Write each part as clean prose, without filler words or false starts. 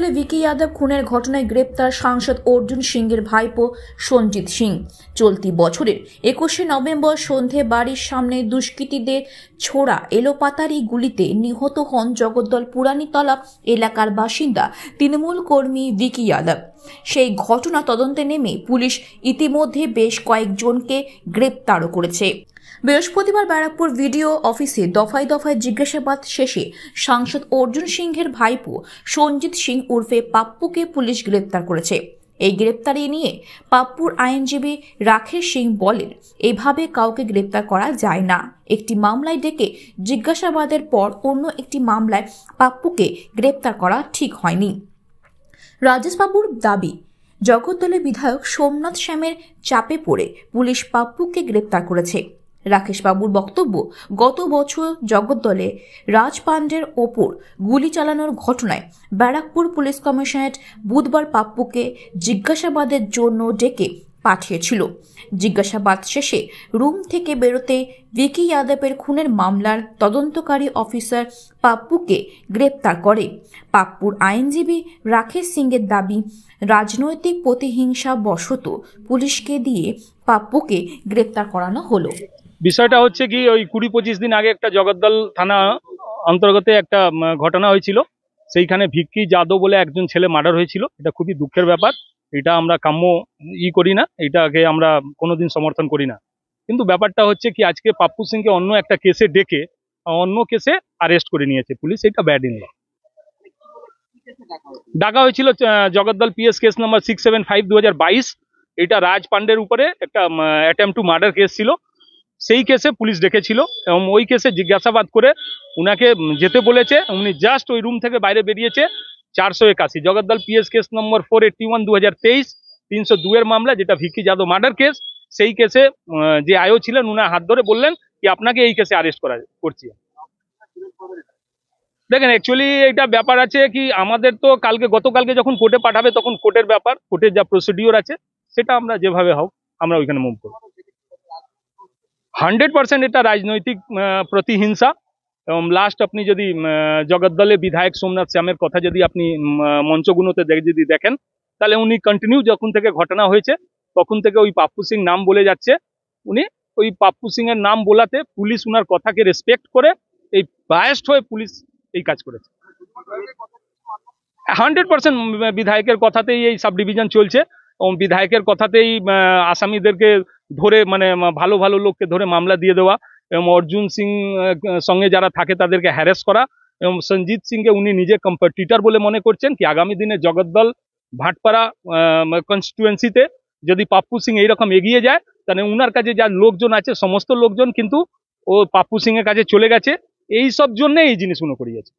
জগদ্দলে ভিকি যাদব খুনের ঘটনায় গ্রেপ্তার সাংসদ অর্জুন সিংয়ের ভাইপো সঞ্জিত সিং। চলতি বছরের 21শে নভেম্বর সন্ধে বাড়ির সামনে দুষ্কৃতীদের ছোড়া এলোপাতাড়ি গুলিতে নিহত হন জগদ্দল পুরানীতলা এলাকার বাসিন্দা তৃণমূল কর্মী ভিকি যাদব। সেই ঘটনা তদন্তে নেমে পুলিশ ইতিমধ্যে বেশ কয়েকজনকে গ্রেপ্তারও করেছে। বৃহস্পতিবার ব্যারাকপুর ভিডিও অফিসে দফায় দফায় জিজ্ঞাসাবাদ শেষে সাংসদ অর্জুন সিংহের ভাইপো সঞ্জিত সিং উর্ফে পাপ্পুকে পুলিশ গ্রেপ্তার করেছে। এই গ্রেপ্তারি নিয়ে পাপ্পুর আইনজীবী রাকেশ সিং বলেন, এভাবে কাউকে গ্রেপ্তার করা যায় না। একটি মামলায় ডেকে জিজ্ঞাসাবাদের পর অন্য একটি মামলায় পাপ্পুকে গ্রেপ্তার করা ঠিক হয়নি। রাজেশ বাবুর দাবি, জগদ্দলের বিধায়ক সোমনাথ শ্যামের চাপে পড়ে পুলিশ পাপ্পুকে গ্রেপ্তার করেছে। রাকেশ বাবুর বক্তব্য, গত বছর জগদ্দলে রাজ পাণ্ডের ওপর গুলি চালানোর ঘটনায় ব্যারাকপুর পুলিশ কমিশনারেট বুধবার পাপ্পুকে জিজ্ঞাসাবাদের জন্য ডেকে পাঠিয়েছিল। জিজ্ঞাসাবাদ শেষে রুম থেকে বেরোতে ভিকি যাদবের খুনের মামলার তদন্তকারী অফিসার পাপ্পুকে গ্রেপ্তার করে। পাপ্পুর আইনজীবী রাকেশ সিংয়ের দাবি, রাজনৈতিক প্রতিহিংসা বশত পুলিশকে দিয়ে পাপ্পুকে গ্রেপ্তার করানো হলো। বিষয়টা হচ্ছে কি, ওই 20-25 দিন আগে একটা জগদ্দল থানা অন্তর্গত একটা ঘটনা হয়েছিল। সেইখানে ভিকি যাদব বলে একজন ছেলে মার্ডার হয়েছিল। এটা খুবই দুঃখের ব্যাপার। এটা আমরা কাম্য করি না, এটাকে আমরা কোনোদিন সমর্থন করি না। কিন্তু ব্যাপারটা হচ্ছে কি, আজকে পাপ্পু সিংকে অন্য একটা কেসে ডেকে অন্য কেসে অ্যারেস্ট করে নিয়েছে পুলিশ। এটা ব্যাড ইন ল। ডাকা হয়েছিল জগদ্দল পিএস কেস নাম্বার 675/2022। এটা রাজ পাণ্ডের উপরে একটা অ্যাটেম্পট টু মার্ডার কেস ছিল। সেই কেসে পুলিশ ডেকেছিল এবং ওই কেসে জিজ্ঞাসাবাদ করে উনাকে যেতে বলেছে। উনি জাস্ট ওই রুম থেকে বাইরে বেরিয়েছে। 481 জগদ্দল পিএস কেস নম্বর 481/2023, 302 মামলা, যেটা ভিকি যাদব মার্ডার কেস। সেই কেসে যে আয়ো ছিলেন উনার হাত ধরে বললেন কি আপনাকে এই কেসে অ্যারেস্ট করছি। দেখেন, অ্যাকচুয়ালি এটা ব্যাপার আছে কি, আমাদের তো গতকালকে যখন কোর্টে পাঠাবে তখন কোর্টের ব্যাপার, কোর্টের যা প্রসিডিওর আছে সেটা আমরা যেভাবে হোক আমরা ওইখানে মুভ করব। 100% এটা রাজনৈতিক প্রতিহিংসা। এবং লাস্ট আপনি যদি জগদ্দলের বিধায়ক সোমনাথ শ্যামের কথা যদি আপনি মঞ্চগুলোতে যদি দেখেন, তাহলে উনি কন্টিনিউ যখন থেকে ঘটনা হয়েছে তখন থেকে ওই পাপ্পু সিং নাম বলে যাচ্ছে। উনি ওই পাপ্পু সিং এর নাম বলাতে পুলিশ উনার কথাকে রেসপেক্ট করে এই বায়াসড হয়ে পুলিশ এই কাজ করেছে। 100% বিধায়কের কথাতেই এই সাব ডিভিশন চলছে এবং বিধায়কের কথাতেই আসামিদেরকে ধরে ভালো ভালো লোককে ধরে মামলা দিয়ে দেওয়া এবং অর্জুন সিং সঙ্গে যারা থাকে তাদেরকে হ্যারাস করা এবং সঞ্জিত সিংকে উনি নিজে কম্পিটিটর বলে মনে করছেন কি আগামী দিনে জগদ্দল ভাটপাড়া কনস্টিটুয়েন্সিতে যদি পাপ্পু সিং এইরকম এগিয়ে যায় তাহলে উনার কাছে যা লোকজন আছে সমস্ত লোকজন কিন্তু ও পাপ্পু সিং এর কাছে চলে গেছে। এই সব জন্য এই জিনিসগুলো করিয়েছে।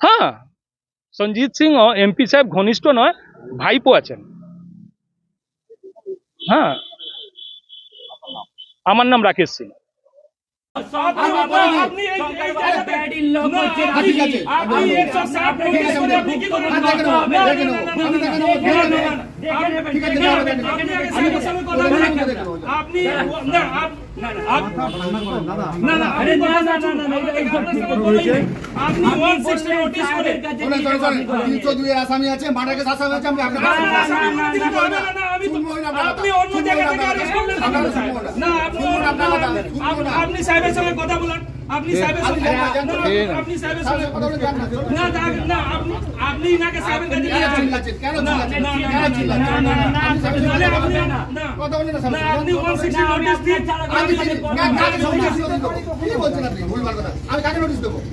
হ্যাঁ, সঞ্জিত সিং এমপি সাহেব ঘনিষ্ঠ নয়, ভাইপো আছেন। হ্যাঁ, আমার নাম রাকেশ সিং। আসামি আছে, মার্ডার আসামি আছে, আপনি সাহেবের সঙ্গে কথা বলেন। আপনি সাহেবের সঙ্গে আপনি সাহেবের সঙ্গে না আপনি নাকি সাহেবের কাছে যাচ্ছেন কেন? আপনি 160 নোটিশ দিয়ে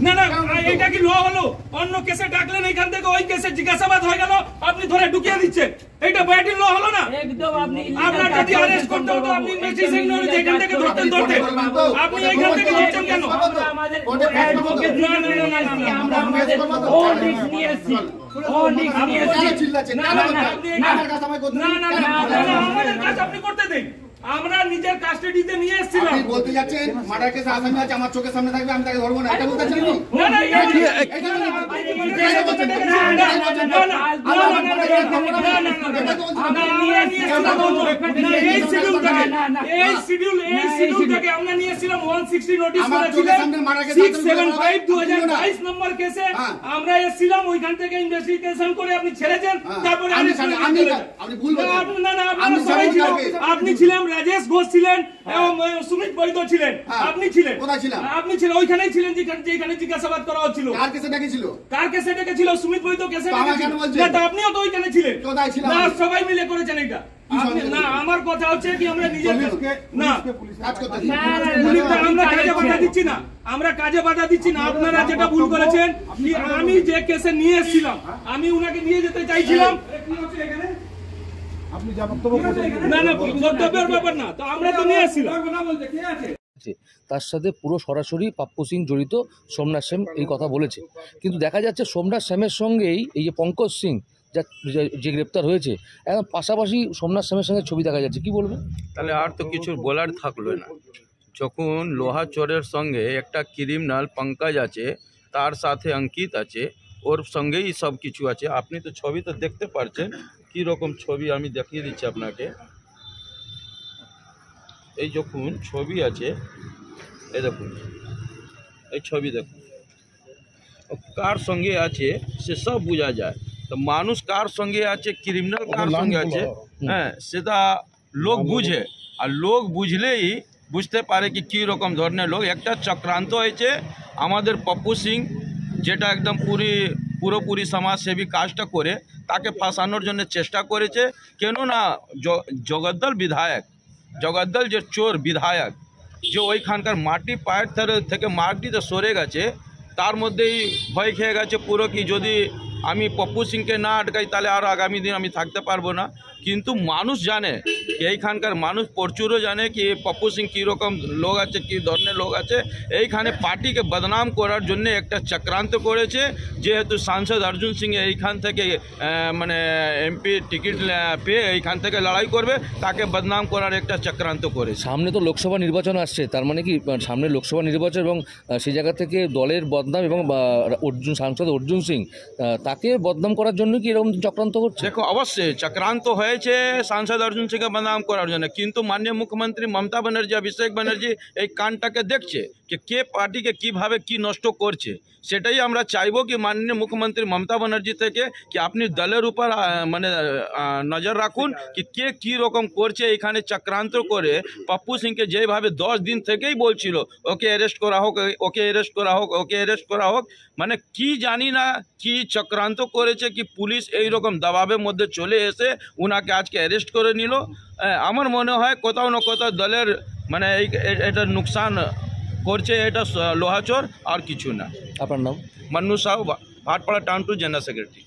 না না, এটা কি ল হলো? অন্য কেসে ডাকলেন, এখান থেকে ওই কেসে জিজ্ঞাসাবাদ হয়ে গেল, আপনি ধরে ঢুকিয়ে দিচ্ছেন। এটা ব্যাটিং ল হলো না? একদম। আপনি আপনার যদি অ্যারেস্ট করতে হতো আপনি ইনভেস্টিগেশন করে এখান থেকে ধরতেন। আপনি এখান থেকে ধরছেন কেন? আমাদের অ্যাডভোকেট আমরা আমাদের অডিট নিয়ে এসেছি। আমাদের কাজ আপনি করতে দেন। আমরা নিজের কাস্টাডিতে নিয়ে এসেছিলাম। আপনি বলতে যাচ্ছেন মার্ডার কেসে আসামি আছে, আমার চোখের সামনে থাকবে, আমি তাকে ধরবো না, এটা বলতে চাচ্ছেন? না না, এই শিডিউল শিডিউলটাকে আমরা নিয়েছিলাম 160 নোটিশ আমার করেছিলেন চোখের সামনে মারা গেছে, 675 2022 নম্বর কেসে হ্যাঁ। আমরা এসেছিলাম, ওইখান থেকে ইনভেস্টিগেশন করে আপনি ছেড়েছেন, হ্যাঁ। তারপরে আমি arrest করে আমি- চলে যান। আপনি ভুল বলছেন। না না আমি আপনারা সবাই ছিলেন, জানি না। আপনি ছিলেন, রাজেশ ঘোষ ছিলেন এবং সুমিত বৈদ্য ছিলেন, হ্যাঁ। আপনি ছিলেন। কোথায় ছিলাম? আপনি ছিলেন ওইখানেই ছিলেন যেখানে জিজ্ঞাসাবাদ করা হচ্ছিল। কার কেসে ডেকেছিল? কার কেসে ডেকেছিল? সুমিত বৈদ্য কেসে তো আমার ডেকেছিল। কেন বলছেন? না, তো আপনিও তো ওইখানে ছিলেন। কোথায় ছিলাম না, আমি? সবাই মিলে করেছেন এটা। কি আপনি সঙ্গে না, করেছেন? আমার কথা হচ্ছে কি আমরা নিজের না কাজ করতে দিন। আমরা কাজে বাধা দিচ্ছি না, আমরা কাজে বাধা দিচ্ছি না। আপনারা যেটা ভুল করেছেন কি আমি যে কেসে নিয়ে এসেছিলাম, আমি উনাকে নিয়ে যেতে চাইছিলাম। না না, কর্তব্যের ব্যাপার না, তো আমরা তো নিয়ে এসেছিলাম। তার সাথে পুরো সরাসরি পাপ্পু সিং জড়িত, সোমনাথ সেন এই কথা বলেছে। কিন্তু দেখা যাচ্ছে সোমনাথ সেনের সঙ্গেই এই যে পঙ্কজ সিং যে গ্রেপ্তার হয়েছে, এখন পাশাপাশি সোমনাথ সেনের সঙ্গে ছবি দেখা যাচ্ছে, কি বলবেন? তাহলে আর তো কিছু বলার থাকলো না। যখন লোহাচরের সঙ্গে একটা ক্রিমিনাল পঙ্কজ আছে, তার সাথে অঙ্কিত আছে, ওর সঙ্গেই সব কিছু আছে। আপনি তো ছবি তো দেখতে পারছেন কি রকম ছবি, আমি দেখিয়ে দিচ্ছি আপনাকে। এই যখন ছবি আছে, এই দেখুন, এই ছবি দেখুন, কার সঙ্গে আছে সে সব বোঝা যায়। তো মানুষ কার সঙ্গে আছে, ক্রিমিনাল কার সঙ্গে আছে, হ্যাঁ, সেটা লোক বুঝে। আর লোক বুঝলেই বুঝতে পারে কি কী রকম ধরনের লোক। একটা চক্রান্ত হয়েছে আমাদের পপ্পু সিং, যেটা একদম পুরোপুরি সমাজসেবী কাজটা করে তাকে ফাঁসানোর জন্য চেষ্টা করেছে। কেননা জগদ্দল বিধায়ক, জগদ্দল যে চোর বিধায়ক, যে ওইখানকার মাটি পায়ের থেকে মাটিতে সরে গেছে, তার মধ্যেই ভয় খেয়ে গেছে পুরো কি যদি আমি পপ্পু সিংকে না আটকাই তাহলে আর আগামী দিন আমি থাকতে পারবো না। কিন্তু মানুষ জানে, এইখানকার মানুষ প্রচুরও জানে কি পপ্পু সিং কীরকম লোক আছে, কী ধরনের লোক আছে। এইখানে পার্টিকে বদনাম করার জন্য একটা চক্রান্ত করেছে। যেহেতু সাংসদ অর্জুন সিং এইখান থেকে মানে এমপি টিকিট পেয়ে এইখান থেকে লড়াই করবে, তাকে বদনাম করার একটা চক্রান্ত করেছে। সামনে তো লোকসভা নির্বাচন আসছে, তার মানে কি সামনে লোকসভা নির্বাচন এবং সেই জায়গা থেকে দলের বদনাম এবং সাংসদ অর্জুন সিং তাকে বদনাম করার জন্য কি এরকম চক্রান্ত করছে? দেখো, অবশ্যই চক্রান্ত হয়েছে সাংসদ অর্জুন সিংকে বদনাম করার জন্য। কিন্তু মাননীয় মুখ্যমন্ত্রী মমতা ব্যানার্জি, অভিষেক ব্যানার্জি এই কাণ্ডটাকে দেখছে যে কে পার্টিকে কিভাবে কি নষ্ট করছে। সেটাই আমরা চাইবো কি মাননীয় মুখ্যমন্ত্রী মমতা ব্যানার্জি থেকে কি আপনি দলের উপর মানে নজর রাখুন কি কে কী রকম করছে। এখানে চক্রান্ত করে পপ্পু সিংকে যেভাবে 10 দিন থেকেই বলছিল ওকে অ্যারেস্ট করা হোক, ওকে অ্যারেস্ট করা হোক, ওকে অ্যারেস্ট করা হোক, মানে কি জানি না কি চক্রান্ত করেছে কি পুলিশ এই রকম দবাবের মধ্যে চলে এসে উনাকে আজকে অ্যারেস্ট করে নিল। আমার মনে হয় কোথাও না কোথাও দলের মানে এটা নুকসান করছে এটা লোহাচর, আর কিছু না। আপনার নাম? Mannu Sahu, Bhatpara town 2 general secretary.